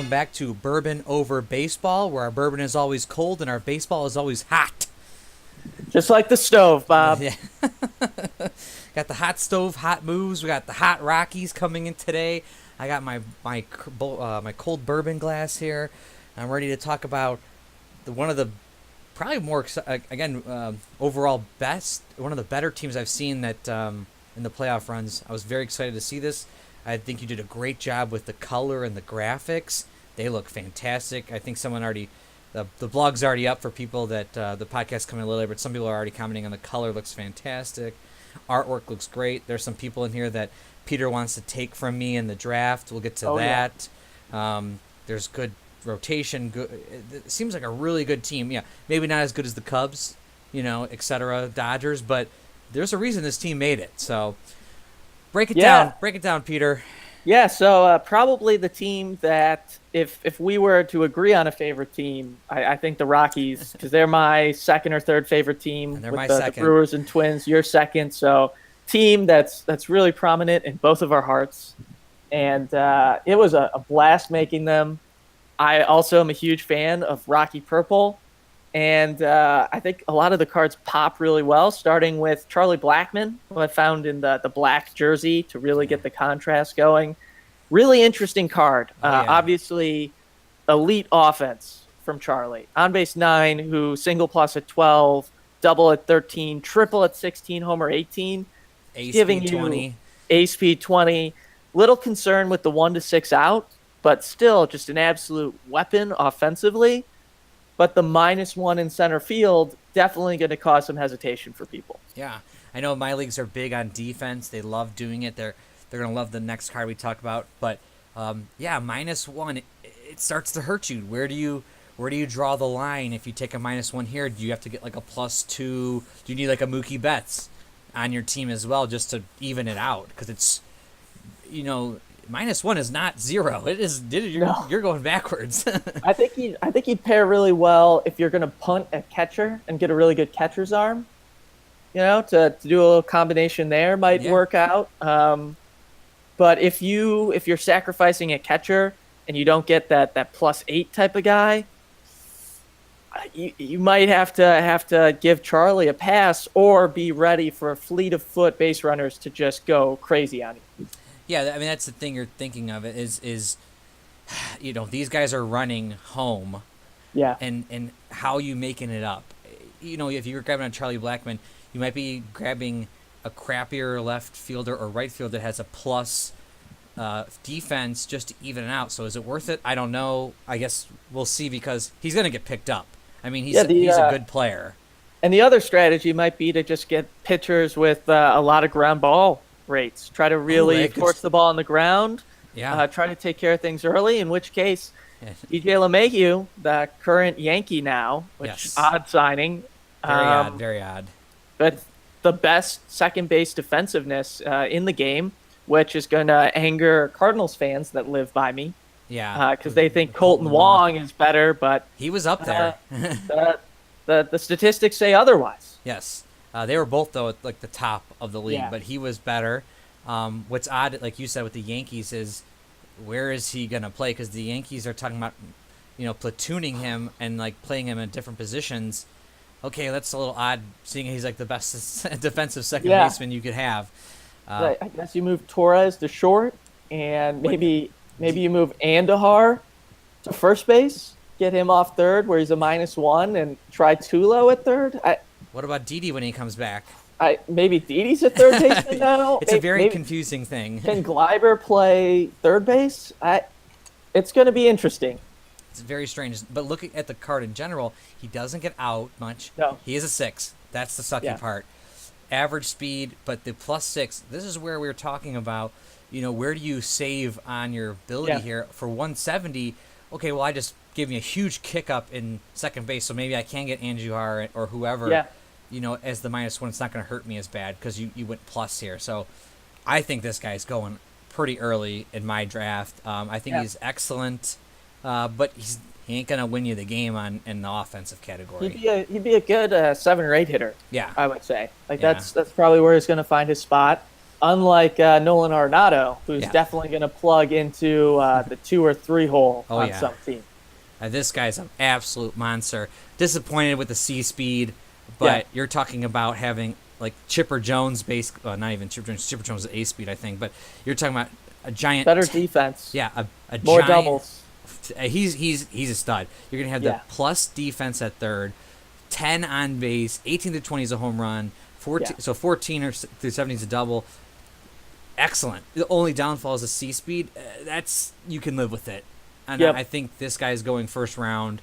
welcome back to Bourbon Over Baseball, where our bourbon is always cold and our baseball is always hot. Just like the stove, Bob. Yeah. Got the hot stove, hot moves. We got the hot Rockies coming in today. I got my cold bourbon glass here. I'm ready to talk about one of the probably more overall best, one of the better teams I've seen that in the playoff runs. I was very excited to see this. I think you did a great job with the color and the graphics. They look fantastic. I think someone already, the blog's already up for people that the podcast coming a little later, but some people are already commenting on the color looks fantastic. Artwork looks great. There's some people in here that Peter wants to take from me in the draft. We'll get to that. Yeah. There's good rotation. It seems like a really good team. Yeah, maybe not as good as the Cubs, etc., Dodgers, but there's a reason this team made it. So break it down, Peter. Yeah, so probably the team that if we were to agree on a favorite team, I think the Rockies, because they're my second or third favorite team. And they're with my the second. Brewers and Twins. You're second, so team that's really prominent in both of our hearts. And it was a blast making them. I also am a huge fan of Rocky Purple. And I think a lot of the cards pop really well, starting with Charlie Blackmon, who I found in the black jersey to really get the contrast going. Really interesting card. Obviously, elite offense from Charlie. On base 9, who single plus at 12, double at 13, triple at 16, homer 18. Giving you 20. Ace speed 20. Little concern with the 1 to 6 out, but still just an absolute weapon offensively. But the -1 in center field definitely going to cause some hesitation for people. Yeah, I know my leagues are big on defense. They love doing it. They're going to love the next card we talk about. But -1, it starts to hurt you. Where do you draw the line if you take a -1 here? Do you have to get like a +2? Do you need like a Mookie Betts on your team as well just to even it out? Because it's -1 is not 0. It is. You're going backwards. I think he'd pair really well if you're going to punt at catcher and get a really good catcher's arm. To do a little combination there might work out. But if you're sacrificing a catcher and you don't get that +8 type of guy, you might have to give Charlie a pass or be ready for a fleet of foot base runners to just go crazy on you. Yeah, I mean, that's the thing you're thinking of is these guys are running home. Yeah. And how you making it up? If you're grabbing a Charlie Blackmon, you might be grabbing a crappier left fielder or right fielder that has a plus defense just to even it out. So is it worth it? I don't know. I guess we'll see because he's going to get picked up. I mean, he's a good player. And the other strategy might be to just get pitchers with a lot of ground ball rates. Try to really force the ball on the ground. Yeah. Try to take care of things early, in which case DJ LeMahieu, the current Yankee now, which odd signing. Very odd. But the best second base defensiveness in the game, which is going to anger Cardinals fans that live by me. Yeah. Because they think Colton Wong is better, but he was up there. The statistics say otherwise. Yes. They were both, though, at like the top of the league, but he was better. What's odd, like you said, with the Yankees is where is he going to play? Because the Yankees are talking about, platooning him and like playing him in different positions. Okay, that's a little odd, seeing he's like the best defensive second baseman you could have. I guess you move Torres to short, and maybe you move Andahar to first base, get him off third where he's a -1, and try Tulo at third. What about Didi when he comes back? Maybe Didi's a third baseman now. It's a very confusing thing. Can Gleiber play third base? It's going to be interesting. It's very strange. But looking at the card in general, he doesn't get out much. No. He is a 6. That's the sucky part. Average speed, but the +6. This is where we were talking about, where do you save on your ability here? For 170, okay, well, I just gave me a huge kick up in second base, so maybe I can get Andujar or whoever. Yeah. As the -1, it's not going to hurt me as bad because you went plus here. So I think this guy's going pretty early in my draft. I think he's excellent, but he ain't going to win you the game in the offensive category. He'd be a good 7 or 8 hitter. Yeah, I would say. That's probably where he's going to find his spot. unlike Nolan Arenado, who's Yeah. definitely going to plug into the 2 or 3 hole Oh on yeah. some team. This guy's an absolute monster. Disappointed with the C speed, Yeah, but you're talking about having like Chipper Jones, not even Chipper Jones. Chipper Jones is 8 speed, I think. But you're talking about a giant. better defense, Yeah, a more giant. doubles. He's a stud. You're gonna have the Yeah, plus defense at third, 10 on base, 18 to 20 is a home run, 14 yeah, so 14 or through 17 is a double. Excellent. The only downfall is the C speed. That's you can live with it, and yep. I think this guy's going first round.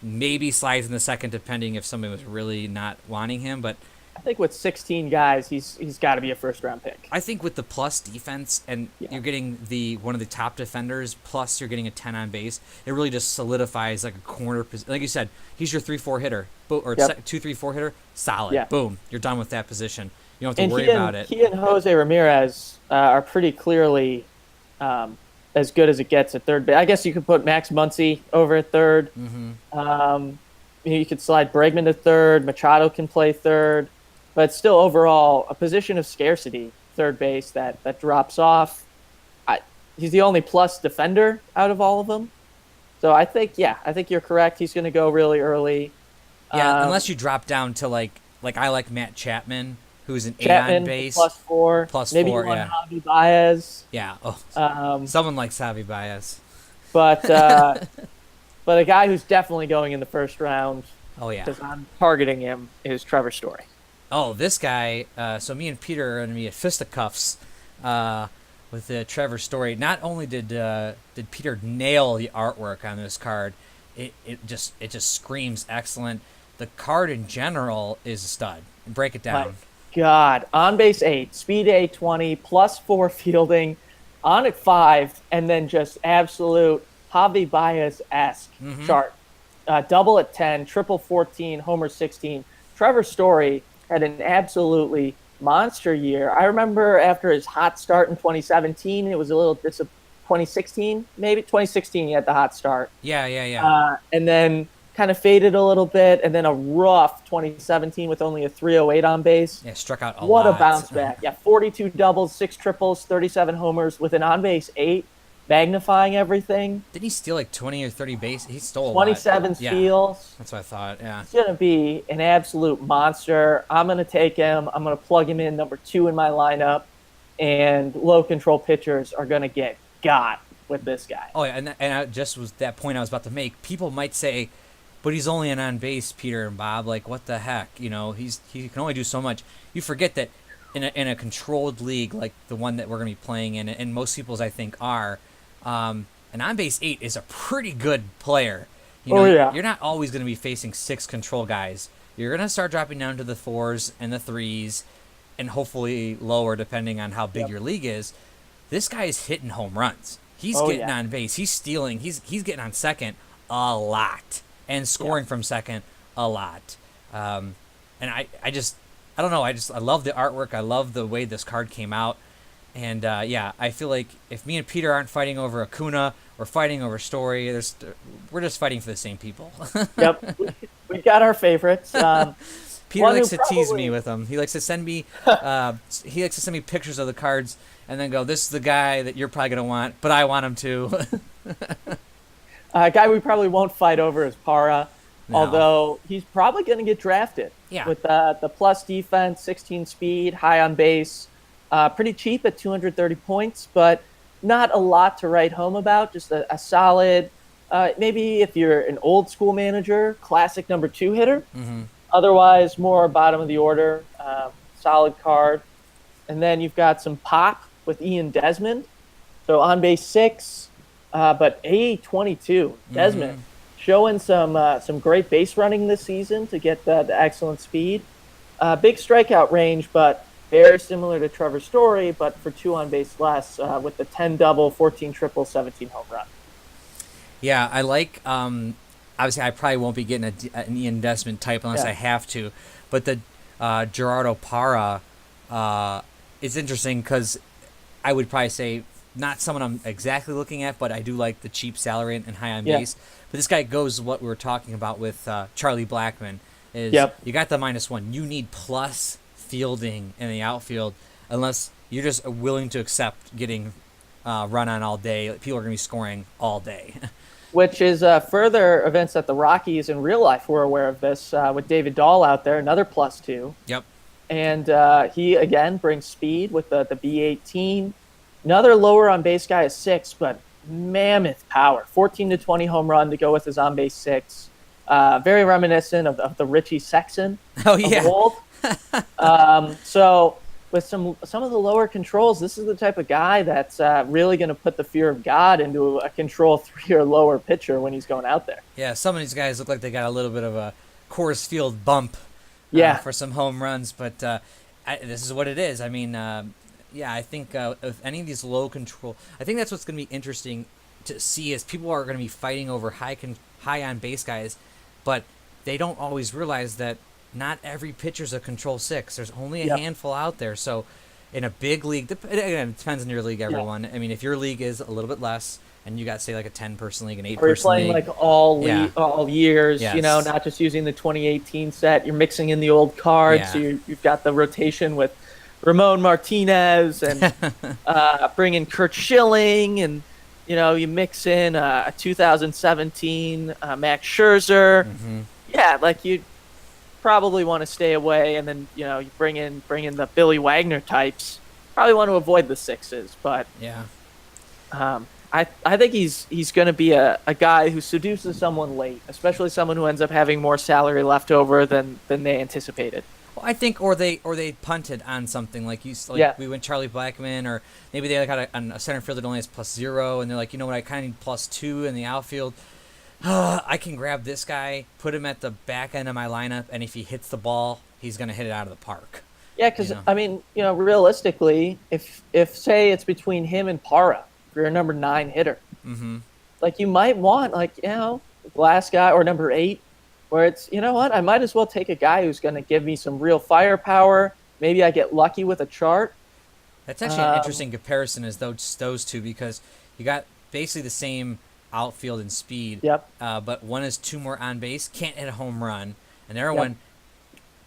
Maybe slides in the second, depending if somebody was really not wanting him. But I think with 16 guys, he's got to be a first round pick. I think with the plus defense and Yeah. you're getting the one of the top defenders, plus you're getting a 10 on base, it really just solidifies like a corner position. Like you said, he's your 3-4 hitter, or Yep. 2-3-4 hitter. Solid. Yeah. Boom. You're done with that position. You don't have to And worry about it. he and Jose Ramirez are pretty clearly as good as it gets at third base. I guess you could put Max Muncy over at third. You could slide Bregman to third. Machado can play third, but still overall a position of scarcity, third base that drops off. He's the only plus defender out of all of them. So I think you're correct. He's going to go really early. Yeah, unless you drop down to like I like Matt Chapman, who's an 8 Chapman on base. +4. Plus maybe 4, one yeah. Javi Baez. Yeah. Oh, Um, someone like Savi Baez. but but a guy who's definitely going in the first round Oh yeah. because I'm targeting him is Trevor Story. Oh, this guy. So me and Peter are going to be at fisticuffs with the Trevor Story. Not only did Peter nail the artwork on this card, it just screams excellent. The card in general is a stud. Break it down. My God, on base 8, speed A20, +4 fielding, on at 5, and then just absolute Javi Baez-esque chart. Double at 10, triple 14, homer 16. Trevor Story had an absolutely monster year. I remember after his hot start in 2017, it was a little 2016, maybe 2016. He had the hot start. Yeah. And then kind of faded a little bit, and then a rough 2017 with only a 308 on base. Yeah, struck out a lot. What a bounce back. Yeah, 42 doubles, 6 triples, 37 homers with an on base 8, magnifying everything. Didn't he steal like 20 or 30 base? He stole a 27 lot. Yeah, steals. that's what I thought. Yeah. He's going to be an absolute monster. I'm going to take him. I'm going to plug him in number 2 in my lineup, and low control pitchers are going to get got with this guy. Oh yeah, and I just was that point I was about to make. People might say, but he's only an on base, Peter and Bob. Like, what the heck? You know, he can only do so much. You forget that in a controlled league like the one that we're gonna be playing in, and most people's I think are, an on base 8 is a pretty good player. You know, yeah. You're not always gonna be facing 6 control guys. You're gonna start dropping down to the 4s and the 3s, and hopefully lower depending on how big your league is. This guy is hitting home runs. He's getting on base. He's stealing. He's getting on second a lot. And scoring from second a lot. And I don't know. I love the artwork. I love the way this card came out. And I feel like if me and Peter aren't fighting over Acuna or fighting over Story, we're just fighting for the same people. Yep, we got our favorites. Peter likes to tease me with them. He likes to send me pictures of the cards and then go, "This is the guy that you're probably gonna want, but I want him to." A guy we probably won't fight over is Parra, No. although he's probably going to get drafted. Yeah. With the plus defense, 16 speed, high on base, pretty cheap at 230 points, but not a lot to write home about. Just a solid, maybe if you're an old school manager, classic number 2 hitter. Mm-hmm. Otherwise, more bottom of the order, solid card. And then you've got some pop with Ian Desmond. So on base 6. But A22, Desmond, showing some great base running this season to get the excellent speed. Big strikeout range, but very similar to Trevor Story, but for 2 on base less with the 10 double, 14 triple, 17 home run. Yeah, I like. Obviously, I probably won't be getting an Ian Desmond type unless I have to. But the Gerardo Parra is interesting because I would probably say not someone I'm exactly looking at, but I do like the cheap salary and high on base. But this guy goes what we were talking about with Charlie Blackmon. Is you got the -1. You need plus fielding in the outfield. unless you're just willing to accept getting run on all day. People are going to be scoring all day. Which is further events that the Rockies in real life were aware of this with David Dahl out there, another +2. Yep. And he, again, brings speed with the B18. Another lower on base guy is 6, but mammoth power. 14 to 20 home run to go with his on base 6. Very reminiscent of the Richie Sexton Oh, yeah. of old. So with some of the lower controls, this is the type of guy that's really going to put the fear of God into a control 3 or lower pitcher when he's going out there. Yeah, some of these guys look like they got a little bit of a Coors Field bump for some home runs, but this is what it is. I mean, I think with any of these low control, I think that's what's going to be interesting to see is people are going to be fighting over high on base guys, but they don't always realize that not every pitcher's a control 6. There's only a handful out there. So in a big league, again, it depends on your league, everyone. I mean, if your league is a little bit less and you got, say, like a 10-person league, an 8-person league. Or you're playing like all years, Yes. Not just using the 2018 set. You're mixing in the old cards. So you've got the rotation with Ramon Martinez and bring in Kurt Schilling, and you mix in a 2017 Max Scherzer. Mm-hmm. Yeah, like you probably want to stay away, and then you bring in the Billy Wagner types. Probably want to avoid the 6s, but I think he's going to be a guy who seduces someone late, especially someone who ends up having more salary left over than they anticipated. Well, I think, or they punted on something we went Charlie Blackmon, or maybe they got a center fielder that only has +0, and they're like, you know what, I kind of need +2 in the outfield. I can grab this guy, put him at the back end of my lineup, and if he hits the ball, he's going to hit it out of the park. Yeah, because I mean, realistically, if say it's between him and Parra, if you're a number 9 hitter, like you might want the last guy or number 8. Where it's, I might as well take a guy who's going to give me some real firepower. Maybe I get lucky with a chart. That's actually an interesting comparison as those two, because you got basically the same outfield and speed. Yep. But one is 2 more on base, can't hit a home run, and the other one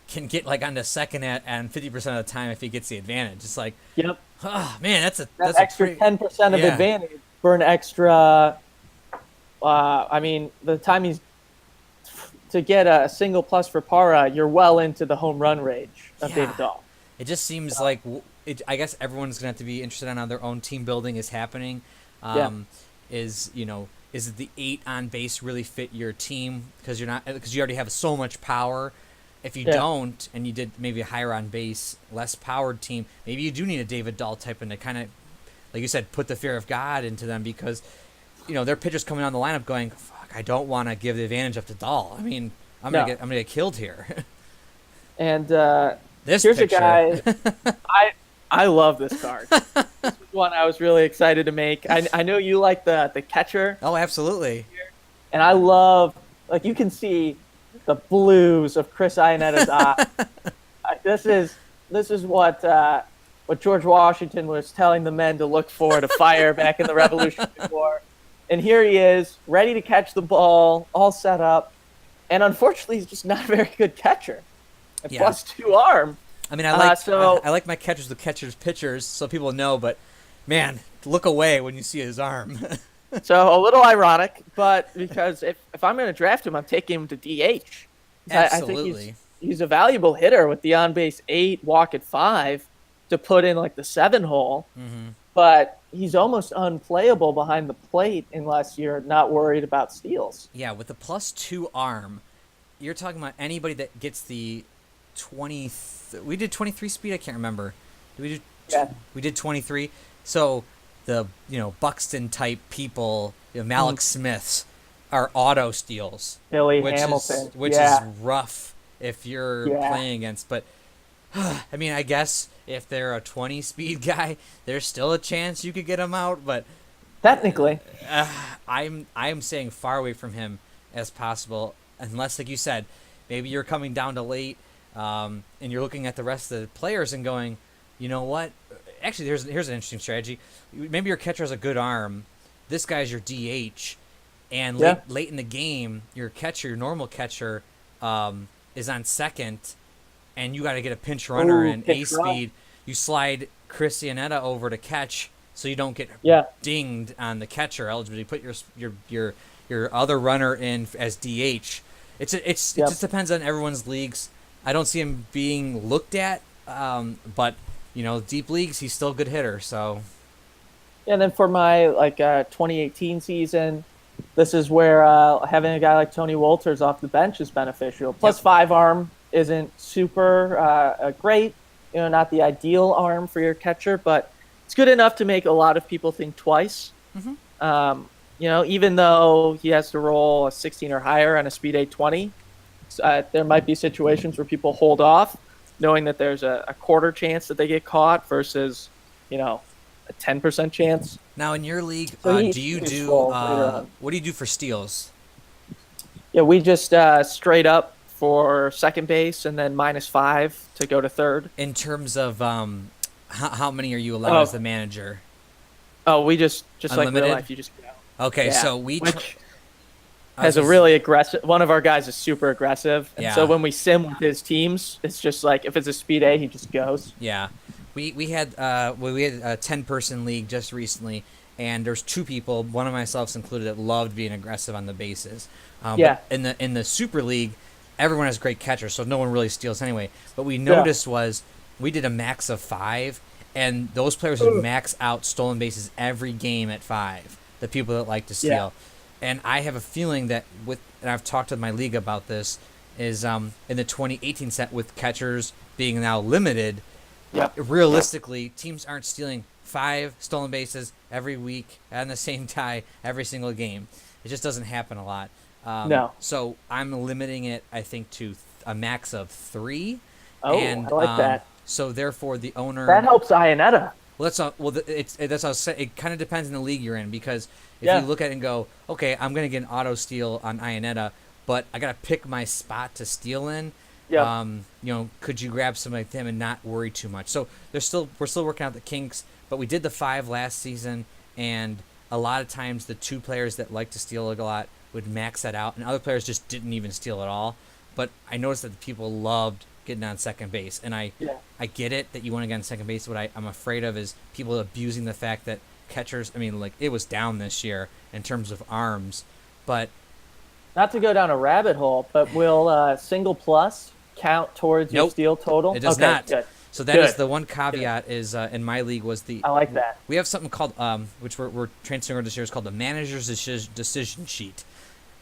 can get onto second and 50% of the time if he gets the advantage. It's like, oh man, that's extra 10% of advantage for an extra. I mean, the time he's to get a single plus for Parra, you're well into the home run range of David Dahl. It just seems like I guess everyone's going to have to be interested in how their own team building is happening. Is it the 8 on base really fit your team because you already have so much power? If you don't, and you did maybe a higher on base, less powered team, maybe you do need a David Dahl type and to kind of, like you said, put the fear of God into them, because their pitchers coming on the lineup going, I don't want to give the advantage up to Dahl. I mean, I'm gonna get killed here. And here's a guy. I love this card. This is one I was really excited to make. I know you like the catcher. Oh, absolutely. And I love, you can see the blues of Chris Ionetta's eye. This is what George Washington was telling the men to look for to fire back in the Revolutionary War. And here he is, ready to catch the ball, all set up. And unfortunately, he's just not a very good catcher. And +2 arm. I mean, I like my catchers with catchers pitchers, so people know. But man, look away when you see his arm. So a little ironic, but because if I'm going to draft him, I'm taking him to DH. Absolutely. I think he's a valuable hitter with the on base 8, walk at 5 to put in the 7 hole. Mm-hmm. But he's almost unplayable behind the plate unless you're not worried about steals. Yeah, with the +2 arm, you're talking about anybody that gets the 20. We did 23 speed. I can't remember. We did 23. So the Buxton type people, Malik Smiths, are auto steals. Billy Hamilton, which is rough if you're playing against. But I mean, I guess if they're a 20 speed guy, there's still a chance you could get him out. But technically, I'm staying far away from him as possible, unless, like you said, maybe you're coming down to late, and you're looking at the rest of the players and going, you know what? Actually, here's an interesting strategy. Maybe your catcher has a good arm. This guy's your DH, and late in the game, your normal catcher, is on second, and you got to get a pinch runner in A speed you slide Chris Iannetta over to catch, so you don't get Yeah. dinged on the catcher eligibility. Put your other runner in as DH. It Yep. just depends on everyone's leagues. I don't see him being looked at, but deep leagues, he's still a good hitter. So And then for my 2018 season, this is where having a guy like Tony Wolters off the bench is beneficial. Plus, Yep. 5 arm isn't super great, not the ideal arm for your catcher, but it's good enough to make a lot of people think twice. Even though he has to roll a 16 or higher on a speed 820, there might be situations where people hold off, knowing that there's a quarter chance that they get caught versus, a 10% chance. now in your league, So do you he's do full later on. what do you do for steals? Yeah, we just straight up for second base and then -5 to go to third. In terms of how many are you allowed as the manager? Oh, we just like Unlimited? real life, you just go. Okay, Yeah. so Which has a really aggressive. One of our guys is super aggressive, and so Yeah. when we sim with his teams, it's just like if it's a speed A, he just goes. Yeah, we had a 10-person league just recently, and there's 2 people, one of myself included, that loved being aggressive on the bases. Yeah. But in the Super League, everyone has great catchers, so no one really steals anyway. But we noticed was we did a max of 5, and those players would max out stolen bases every game at 5. The people that like to steal. And I have a feeling that and I've talked to my league about this, is in the 2018 set with catchers being now limited. Yep. Realistically, teams aren't stealing 5 stolen bases every week and the same tie every single game. It just doesn't happen a lot. No. So I'm limiting it, I think, to a max of 3. Oh, and, I like that. So therefore, the owner. That helps Iannetta. Well, that's not, well. That's what I was saying. It kind of depends on the league you're in, because if Yeah. you look at it and go, okay, I'm gonna get an auto steal on Iannetta, but I gotta pick my spot to steal in. Yeah. Could you grab somebody like them and not worry too much? So we're still working out the kinks, but we did the 5 last season, and a lot of times the 2 players that like to steal a lot would max that out, and other players just didn't even steal at all. But I noticed that the people loved getting on second base, and I get it that you want to get on second base. What I'm afraid of is people abusing the fact that catchers. I mean, like, it was down this year in terms of arms, but Not to go down a rabbit hole, but will single plus count towards your Nope. steal total? it does Okay, not. Good. So that is Good. the one caveat. Is in my league was the I like that. we have something called which we're transferring this year, is called the manager's decision sheet.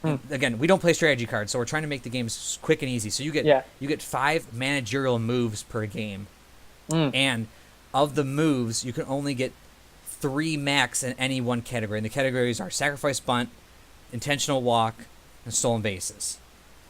And again, we don't play strategy cards, so we're trying to make the games quick and easy. So you get 5 managerial moves per game, and of the moves, you can only get 3 max in any one category. And the categories are sacrifice bunt, intentional walk, and stolen bases.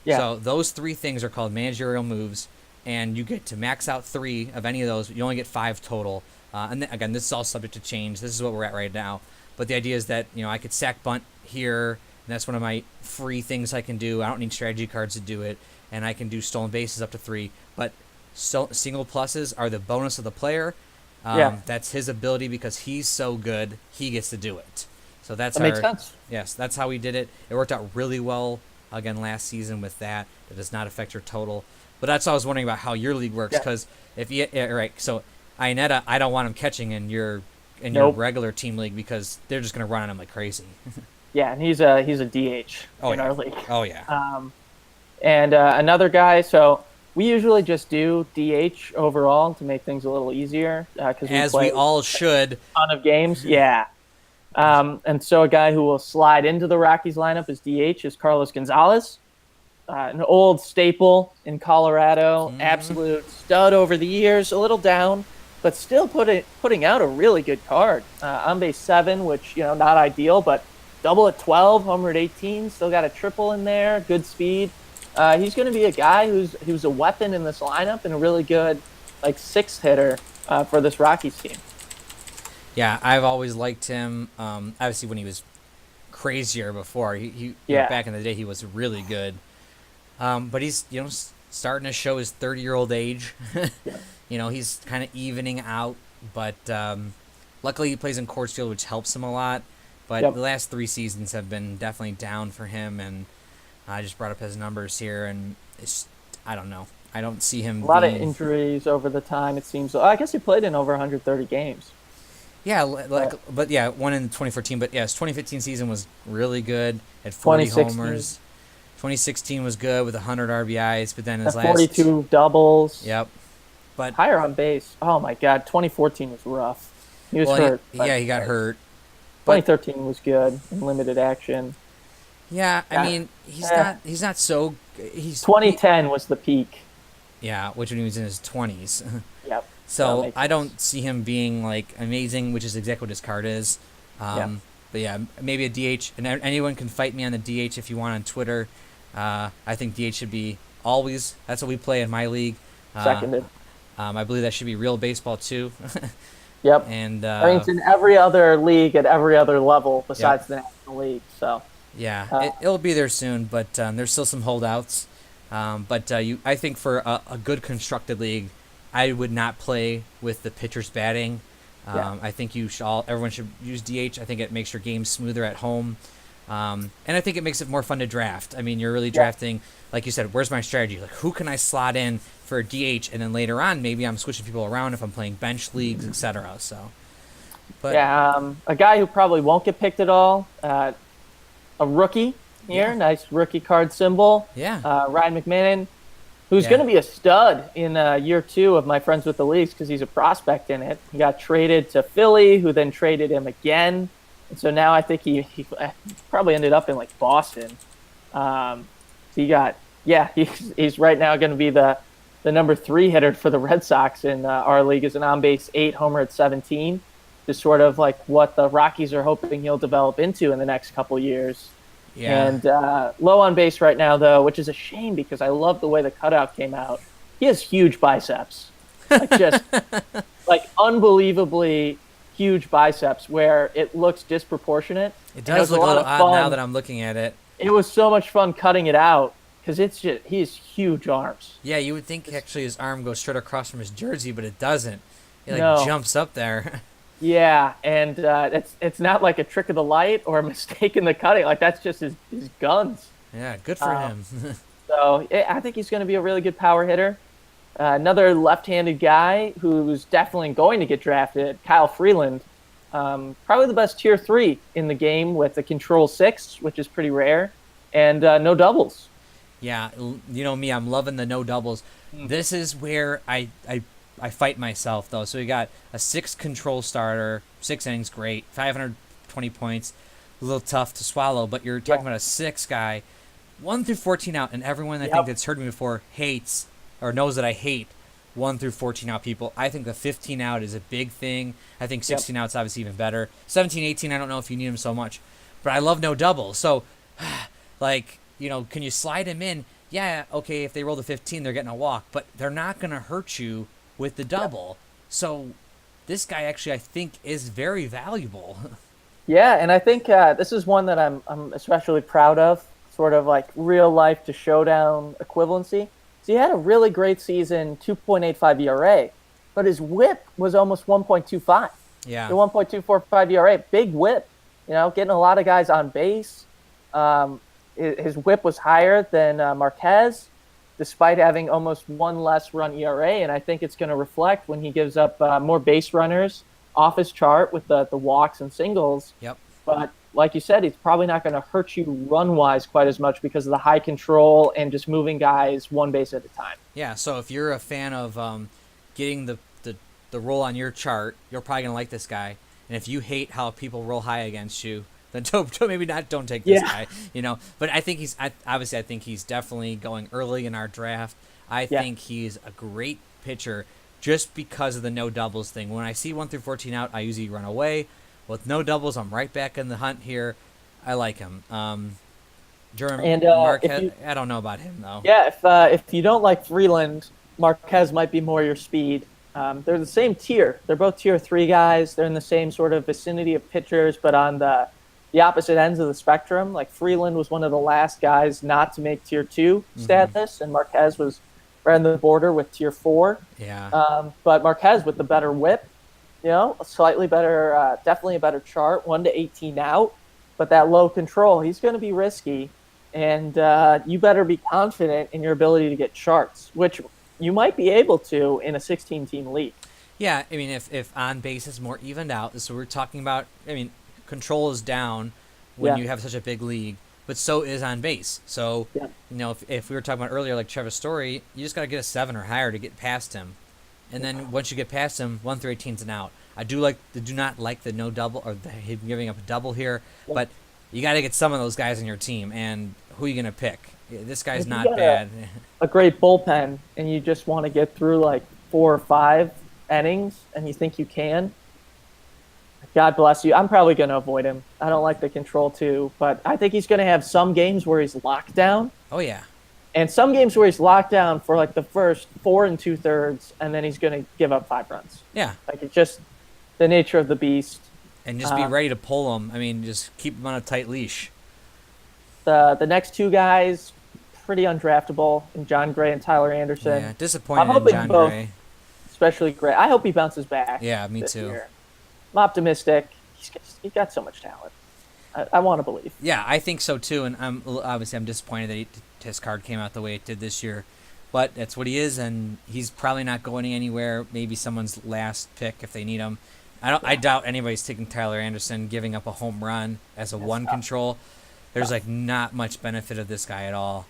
Yeah. So those 3 things are called managerial moves, and you get to max out 3 of any of those. You only get 5 total. And then, again, this is all subject to change. This is what we're at right now. But the idea is that I could sack bunt here. And that's one of my free things I can do. I don't need strategy cards to do it. And I can do stolen bases up to 3. But single pluses are the bonus of the player. That's his ability, because he's so good, he gets to do it. So that makes sense. Yes, that's how we did it. It worked out really well, again, last season with that. It does not affect your total. But that's what I was wondering about how your league works. Because right, so Iannetta, I don't want him catching in your regular team league, because they're just going to run on him like crazy. Yeah, and he's a DH in our league. Oh, yeah. And another guy, so we usually just do DH overall to make things a little easier. Because we all should. A ton of games, yeah. And so a guy who will slide into the Rockies lineup as DH is Carlos Gonzalez, an old staple in Colorado, absolute stud over the years, a little down, but still putting out a really good card. On base 7, which, not ideal, but double at 12, homer at 18, still got a triple in there, good speed. He's going to be a guy who's a weapon in this lineup and a really good 6th hitter for this Rockies team. Yeah, I've always liked him. Obviously, when he was crazier before, he back in the day, he was really good. But he's starting to show his 30-year-old age. He's kind of evening out, but luckily he plays in Coors Field, which helps him a lot. But the last 3 seasons have been definitely down for him, and I just brought up his numbers here, and I don't know. I don't see him A lot of being. injuries over the time, it seems. I guess he played in over 130 games. Yeah, like, But but yeah, one in 2014. But yeah, his 2015 season was really good at 40 2016, homers. 2016 was good with 100 RBIs, but then his at last. 42 doubles, Yep. But higher on base. Oh my God, 2014 was rough. He was well, hurt, but yeah, he got hurt. But 2013 was good in limited action. yeah, I Yeah. mean, he's Eh, not. He's not so. He. 2010 was the peak. Yeah, which when he was in his 20s. Yep, that So makes I sense. don't see him being like amazing, which is exactly what his card is. Yeah, But yeah, maybe a DH, and anyone can fight me on the DH if you want on Twitter. I think DH should be always. That's what we play in my league. Uh, seconded. I believe that should be real baseball too. Yep. And I mean, it's in every other league at every other level yep, besides the National League. So, yeah, uh, it'll be there soon, but there's still some holdouts. I think for a good constructed league, I would not play with the pitchers batting. yeah, I think everyone should use DH. I think it makes your game smoother at home, and I think it makes it more fun to draft. I mean, you're really yeah. drafting, like you said. Where's my strategy? Like, who can I slot in for a DH, and then later on, maybe I'm switching people around if I'm playing bench leagues, etc. So, but Yeah, a guy who probably won't get picked at all, a rookie here, yeah, nice rookie card symbol, yeah, Ryan McMahon, who's yeah, going to be a stud in year two of my Friends with the Leagues because he's a prospect in it. He got traded to Philly, who then traded him again. And so now I think he probably ended up in like Boston. He got, yeah, he's right now going to be the number 3 hitter for the Red Sox in our league as an on-base 8, homer at 17. Just sort of like what the Rockies are hoping he'll develop into in the next couple years. yeah. And low on base right now, though, which is a shame because I love the way the cutout came out. He has huge biceps, like just like unbelievably huge biceps, where it looks disproportionate. It And it does was a look a lot little of odd now fun. that I'm looking at it. It was so much fun cutting it out because he has huge arms. Yeah, you would think actually his arm goes straight across from his jersey, but it doesn't. It like No, jumps up there. yeah, and it's not like a trick of the light or a mistake in the cutting. Like that's just his guns. Yeah, good for Um, him. So I think he's going to be a really good power hitter. Another left-handed guy who's definitely going to get drafted, Kyle Freeland. Probably the best tier 3 in the game with the control 6, which is pretty rare, and no doubles. Yeah, you know me, I'm loving the no doubles. Mm. This is where I fight myself though. So we got a 6 control starter, 6 innings, great, 520 points, a little tough to swallow. But you're talking Yeah. about a 6 guy, 1 through 14 out, and everyone I think Yep. that's heard me before hates or knows that I hate 1 through 14 out people. I think the 15 out is a big thing. I think Yep. 16 out's obviously even better. 17, 18, I don't know if you need them so much, but I love no doubles. So, like, can you slide him in? Yeah, okay, if they roll the 15, they're getting a walk, but they're not going to hurt you with the double. So, this guy actually, I think, is very valuable. Yeah, and I think this is one that I'm especially proud of, sort of like real life to showdown equivalency. So he had a really great season, 2.85 ERA, but his WHIP was almost 1.25. Yeah. The 1.245 ERA, big WHIP. Getting a lot of guys on base. His WHIP was higher than Marquez, despite having almost 1 less run ERA, and I think it's going to reflect when he gives up more base runners off his chart with the walks and singles. Yep. But like you said, he's probably not going to hurt you run-wise quite as much because of the high control and just moving guys one base at a time. Yeah, so if you're a fan of getting the roll on your chart, you're probably going to like this guy. And if you hate how people roll high against you, then don't take this Yeah. guy. But I think I think he's definitely going early in our draft. I Yeah. think he's a great pitcher just because of the no doubles thing. When I see 1 through 14 out, I usually run away. With no doubles, I'm right back in the hunt here. I like him. Jeremy And Marquez, I don't know about him though. Yeah, if you don't like Freeland, Marquez might be more your speed. They're the same tier. They're both tier 3 guys. They're in the same sort of vicinity of pitchers, but on the opposite ends of the spectrum. Like Freeland was one of the last guys not to make tier 2 status, and Marquez was right on the border with tier 4. Yeah. But Marquez with the better whip, a slightly better, definitely a better chart, 1 to 18 out, but that low control, he's going to be risky. And you better be confident in your ability to get charts, which you might be able to in a 16-team league. Yeah, I mean, if on base is more evened out, so we're talking about. I mean, control is down when Yeah. you have such a big league, but so is on base. So, Yeah. if we were talking about earlier, like Trevor Story, you just got to get a 7 or higher to get past him, and then once you get past him, 1 through 18's an out. I do not like the no double or him giving up a double here, Yeah. but you got to get some of those guys in your team, and who are you gonna pick? This guy's If you not got bad. a great bullpen and you just want to get through like 4 or 5 innings and you think you can, God bless you. I'm probably going to avoid him. I don't like the control too, but I think he's going to have some games where he's locked down Oh yeah, and some games where he's locked down for like the first 4 2/3, and then he's going to give up 5 runs. yeah. Like it's just the nature of the beast. And just be ready to pull them. I mean, just keep them on a tight leash. The next 2 guys, pretty undraftable, in John Gray and Tyler Anderson. Yeah, disappointed I'm in hoping John both. Gray. Especially Gray. I hope he bounces back. Yeah, me this too. year. I'm optimistic. He's got so much talent. I want to believe. Yeah, I think so too. And I'm disappointed that his card came out the way it did this year. But that's what he is, and he's probably not going anywhere. Maybe someone's last pick if they need him. I doubt anybody's taking Tyler Anderson, giving up a home run as a one control. There's like not much benefit of this guy at all.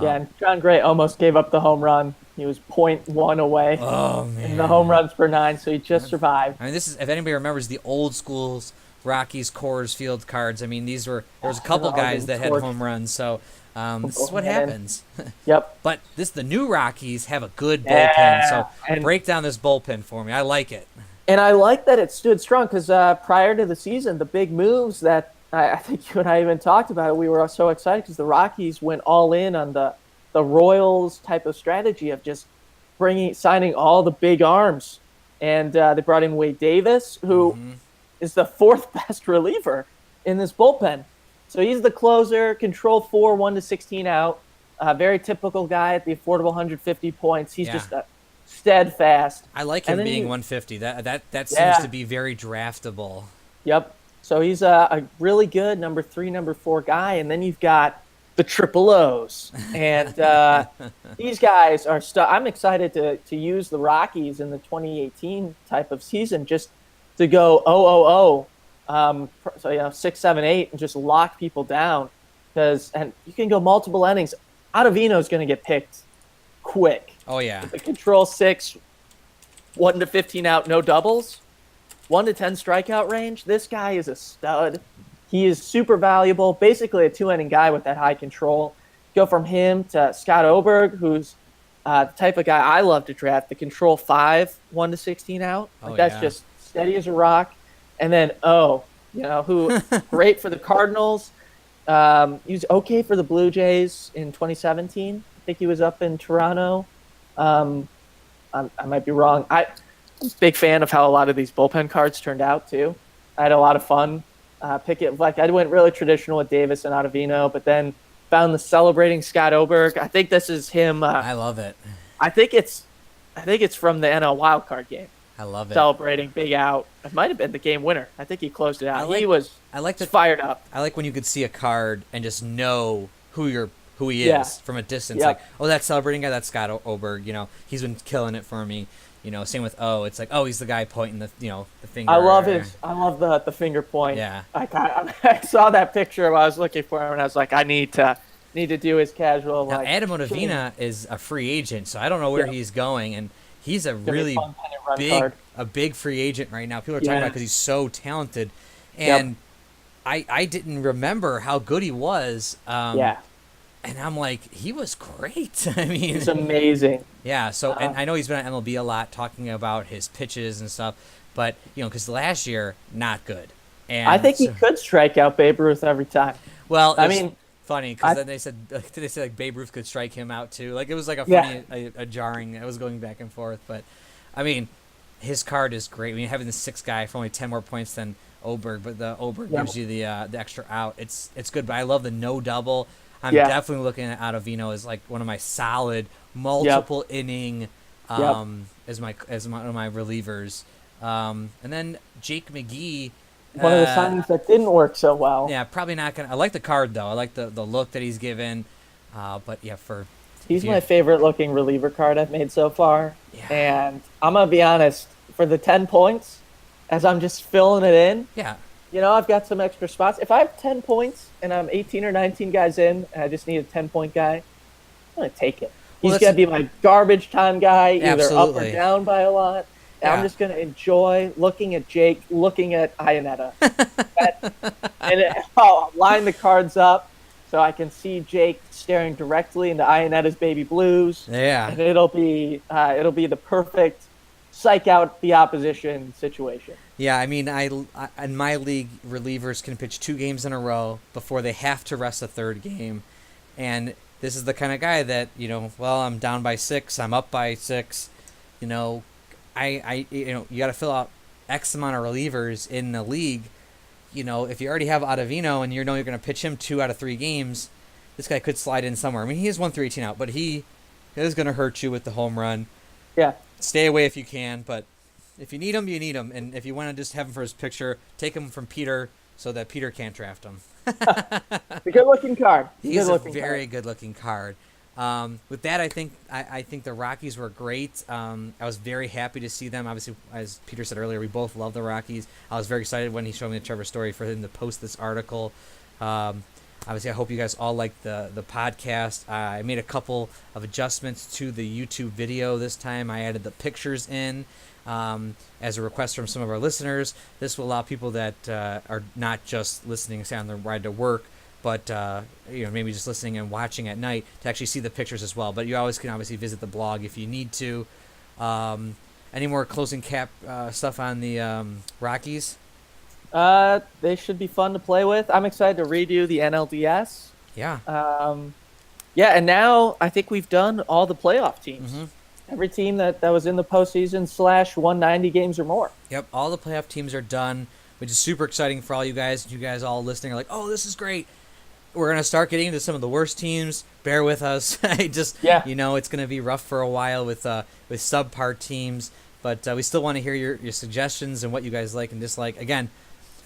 Yeah, and John Gray almost gave up the home run. He was .1 away Oh man! in the home runs per 9, so he just survived. I mean, this is if anybody remembers the old school's Rockies Coors Field cards. I mean, there was a couple guys that had home runs. So this is what happens. Yep. But the new Rockies have a good bullpen. So and- break down this bullpen for me. I like it. And I like that it stood strong because prior to the season, the big moves that I think you and I even talked about it, we were so excited because the Rockies went all in on the Royals type of strategy of just signing all the big arms. And they brought in Wade Davis, who is the 4th best reliever in this bullpen. So he's the closer, control 4, 1 to 16 out. Very typical guy at the affordable 150 points. He's just a steadfast. I like him being 150. That seems Yeah. to be very draftable. Yep. So he's a really good number 3, number 4 guy. And then you've got the triple O's. And these guys are I'm excited to use the Rockies in the 2018 type of season just to go 0-0-0. So, 6, 7, 8 and just lock people down. And you can go multiple innings. Ottavino's going to get picked quick. Oh yeah. The control 6, 1 to 15 out, no doubles. 1 to 10 strikeout range. This guy is a stud. He is super valuable, basically a 2-inning guy with that high control. Go from him to Scott Oberg, who's the type of guy I love to draft, the control 5, 1 to 16 out. That's just steady as a rock. And then who great for the Cardinals. He was okay for the Blue Jays in 2017. I think he was up in Toronto. I might be wrong. I'm a big fan of how a lot of these bullpen cards turned out too. I had a lot of fun. I went really traditional with Davis and Ottavino, but then found the celebrating Scott Oberg. I think this is him. I love it. I think it's from the NL wildcard game. I love it. Celebrating big out. It might have been the game winner. I think he closed it out. He was fired up. I like when you could see a card and just know who he is from a distance. Like, oh, that celebrating guy, that's Scott Oberg. He's been killing it for me. Same with it's like, oh, he's the guy pointing the finger. I love the finger point. Yeah. I saw that picture while I was looking for him, and I was like, I need to do his casual. Now, Adam Ottavino is a free agent, so I don't know where he's going, and he's a really big free agent right now. People are talking about because he's so talented, and I didn't remember how good he was. And I'm like, he was great. I mean, it's amazing. Yeah. So, and I know he's been on MLB a lot, talking about his pitches and stuff. But because last year, not good. And I think he could strike out Babe Ruth every time. Well, funny because then they said like Babe Ruth could strike him out too. Like it was like a funny, a jarring. It was going back and forth. But I mean, his card is great. I mean, having the 6th guy for only 10 more points than Oberg, but the Oberg gives you the extra out. It's good. But I love the no double. I'm definitely looking at Ottavino as like one of my solid multiple inning as one of my relievers. And then Jake McGee. One of the signings that didn't work so well. Yeah, probably not gonna. I like the card though. I like the look that he's given. But yeah, for He's my favorite looking reliever card I've made so far. Yeah. And I'm going to be honest, for the 10 points, as I'm just filling it in, Yeah. I've got some extra spots. If I have 10 points and I'm 18 or 19 guys in and I just need a 10-point guy, I'm going to take it. Well, He's going to be my garbage time guy, either Absolutely. up or down by a lot. And I'm just going to enjoy looking at Jake, looking at Ionetta. I'll line the cards up so I can see Jake staring directly into Ionetta's baby blues. Yeah. And it'll be the perfect psych out the opposition situation. Yeah, I mean, in my league, relievers can pitch 2 games in a row before they have to rest a third game, and this is the kind of guy that I'm down by 6, I'm up by 6, you got to fill out X amount of relievers in the league. If you already have Ottavino and you're going to pitch him 2 out of 3 games, this guy could slide in somewhere. I mean, he is 1/318 out, but he is going to hurt you with the home run. Yeah. Stay away if you can, but if you need him, you need him. And if you want to just have him for his picture, take him from Peter so that Peter can't draft him. A good-looking card. He's a very good-looking card. With that, I think the Rockies were great. I was very happy to see them. Obviously, as Peter said earlier, we both love the Rockies. I was very excited when he showed me the Trevor story for him to post this article. Obviously, I hope you guys all like the podcast. I made a couple of adjustments to the YouTube video this time. I added the pictures in as a request from some of our listeners. This will allow people that are not just listening, say, on their ride to work, but maybe just listening and watching at night to actually see the pictures as well. But you always can obviously visit the blog if you need to. Any more closing cap stuff on the Rockies? They should be fun to play with. I'm excited to redo the NLDS. Yeah. And now I think we've done all the playoff teams. Mm-hmm. Every team that was in the postseason / 190 games or more. Yep, all the playoff teams are done, which is super exciting for all you guys. You guys all listening are like, oh, this is great. We're going to start getting into some of the worst teams. Bear with us. It's going to be rough for a while with subpar teams. But we still want to hear your suggestions and what you guys like and dislike. Again,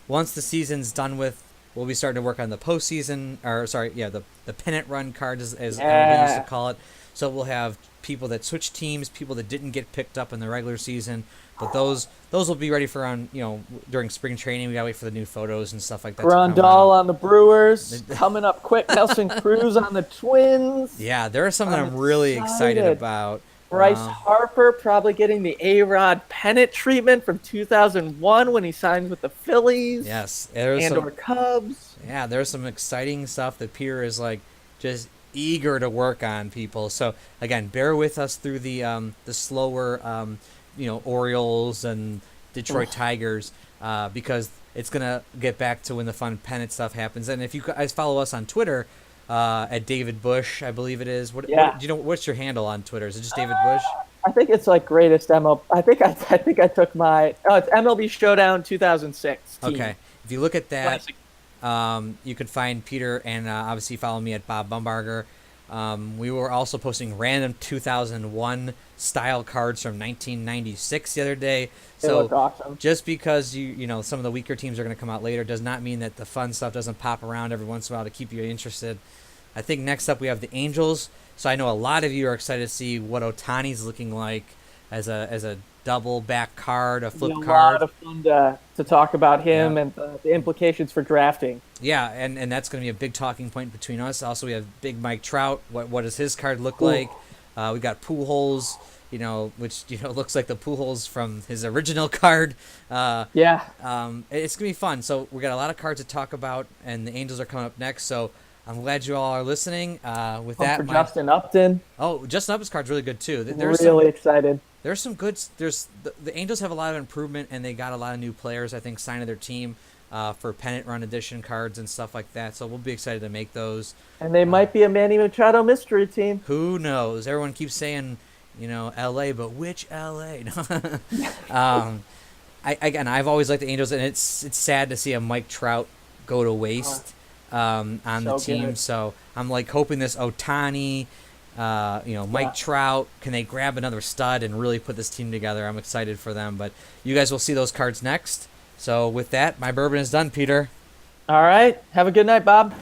once the season's done with, we'll be starting to work on the postseason, the pennant run card, as everybody used to call it. So we'll have people that switch teams, people that didn't get picked up in the regular season, but those will be ready for during spring training. We gotta wait for the new photos and stuff like that. Grandal on the Brewers coming up quick. Nelson Cruz on the Twins. Yeah, there are some that I'm really excited about. Bryce Harper probably getting the A-Rod pennant treatment from 2001 when he signed with the Phillies. Yes, or Cubs. Yeah, there's some exciting stuff that Peter is just eager to work on, people. So again, bear with us through the slower Orioles and Detroit Tigers because it's gonna get back to when the fun pennant stuff happens. And if you guys follow us on Twitter at David Bush, I believe it is. What do you know? What's your handle on Twitter? Is it just David Bush? I think it's greatest MLB. I think I took my. Oh, it's MLB Showdown 2006. Team. Okay, if you look at that. Classic. You can find Peter and obviously follow me at Bob Bumbarger. We were also posting random 2001 style cards from 1996 the other day. They look awesome. Just because some of the weaker teams are going to come out later does not mean that the fun stuff doesn't pop around every once in a while to keep you interested. I think next up we have the Angels. So I know a lot of you are excited to see what Ohtani's looking like as a double back card, a flip card. A lot of fun to talk about him and the implications for drafting. Yeah, and that's going to be a big talking point between us. Also, we have Big Mike Trout. What does his card look like? We got Pujols, which looks like the Pujols from his original card. It's going to be fun. So we got a lot of cards to talk about, and the Angels are coming up next. So I'm glad you all are listening. Justin Upton. Oh, Justin Upton's card's really good too. Excited. There's some good. The Angels have a lot of improvement, and they got a lot of new players. I think signed to their team for pennant run edition cards and stuff like that. So we'll be excited to make those. And they might be a Manny Machado mystery team. Who knows? Everyone keeps saying, L.A., but which L.A.? I've always liked the Angels, and it's sad to see a Mike Trout go to waste on the team. Good. So I'm hoping this Ohtani. Mike Trout, can they grab another stud and really put this team together? I'm excited for them, but you guys will see those cards next. So with that, my bourbon is done, Peter. All right. Have a good night, Bob.